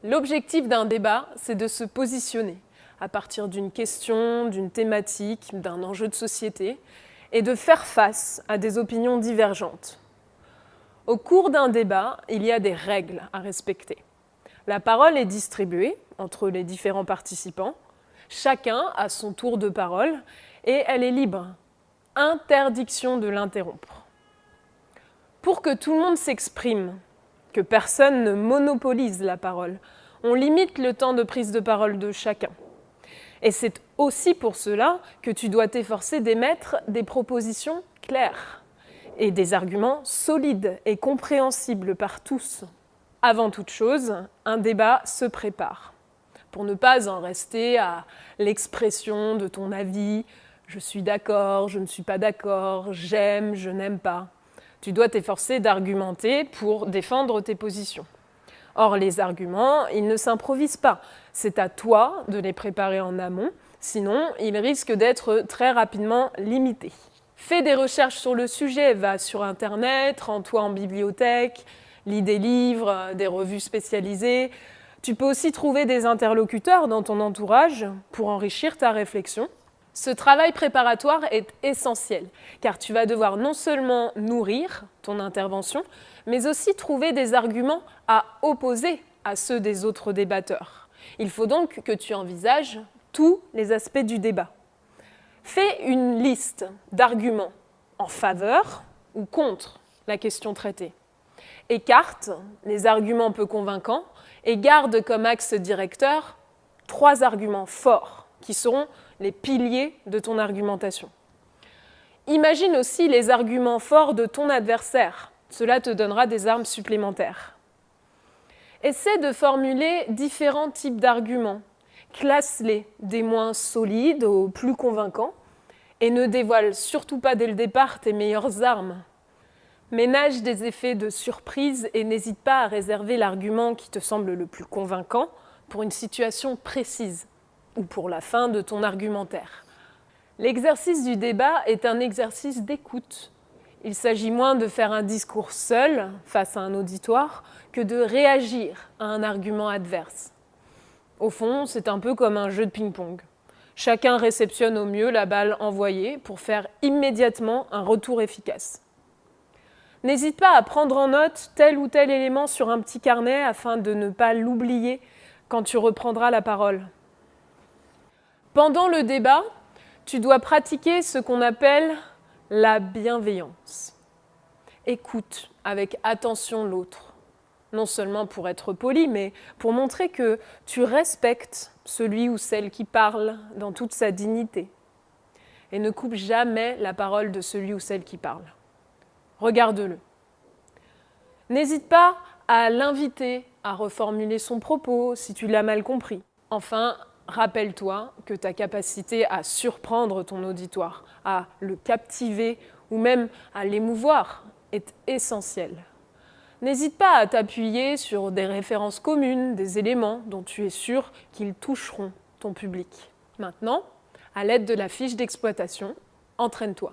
L'objectif d'un débat, c'est de se positionner à partir d'une question, d'une thématique, d'un enjeu de société, et de faire face à des opinions divergentes. Au cours d'un débat, il y a des règles à respecter. La parole est distribuée entre les différents participants. Chacun a son tour de parole et elle est libre. Interdiction de l'interrompre. Pour que tout le monde s'exprime, que personne ne monopolise la parole, on limite le temps de prise de parole de chacun. Et c'est aussi pour cela que tu dois t'efforcer d'émettre des propositions claires et des arguments solides et compréhensibles par tous. Avant toute chose, un débat se prépare. Pour ne pas en rester à l'expression de ton avis, je suis d'accord, je ne suis pas d'accord, j'aime, je n'aime pas. Tu dois t'efforcer d'argumenter pour défendre tes positions. Or, les arguments, ils ne s'improvisent pas. C'est à toi de les préparer en amont, sinon ils risquent d'être très rapidement limités. Fais des recherches sur le sujet, va sur Internet, rends-toi en bibliothèque, lis des livres, des revues spécialisées. Tu peux aussi trouver des interlocuteurs dans ton entourage pour enrichir ta réflexion. Ce travail préparatoire est essentiel, car tu vas devoir non seulement nourrir ton intervention, mais aussi trouver des arguments à opposer à ceux des autres débatteurs. Il faut donc que tu envisages tous les aspects du débat. Fais une liste d'arguments en faveur ou contre la question traitée. Écarte les arguments peu convaincants et garde comme axe directeur 3 arguments forts qui seront les piliers de ton argumentation. Imagine aussi les arguments forts de ton adversaire. Cela te donnera des armes supplémentaires. Essaie de formuler différents types d'arguments. Classe-les des moins solides aux plus convaincants et ne dévoile surtout pas dès le départ tes meilleures armes. Ménage des effets de surprise et n'hésite pas à réserver l'argument qui te semble le plus convaincant pour une situation précise ou pour la fin de ton argumentaire. L'exercice du débat est un exercice d'écoute. Il s'agit moins de faire un discours seul face à un auditoire que de réagir à un argument adverse. Au fond, c'est un peu comme un jeu de ping-pong. Chacun réceptionne au mieux la balle envoyée pour faire immédiatement un retour efficace. N'hésite pas à prendre en note tel ou tel élément sur un petit carnet afin de ne pas l'oublier quand tu reprendras la parole. Pendant le débat, tu dois pratiquer ce qu'on appelle la bienveillance. Écoute avec attention l'autre, non seulement pour être poli, mais pour montrer que tu respectes celui ou celle qui parle dans toute sa dignité. Et ne coupe jamais la parole de celui ou celle qui parle. Regarde-le. N'hésite pas à l'inviter à reformuler son propos si tu l'as mal compris. Enfin, rappelle-toi que ta capacité à surprendre ton auditoire, à le captiver ou même à l'émouvoir est essentielle. N'hésite pas à t'appuyer sur des références communes, des éléments dont tu es sûr qu'ils toucheront ton public. Maintenant, à l'aide de la fiche d'exploitation, entraîne-toi.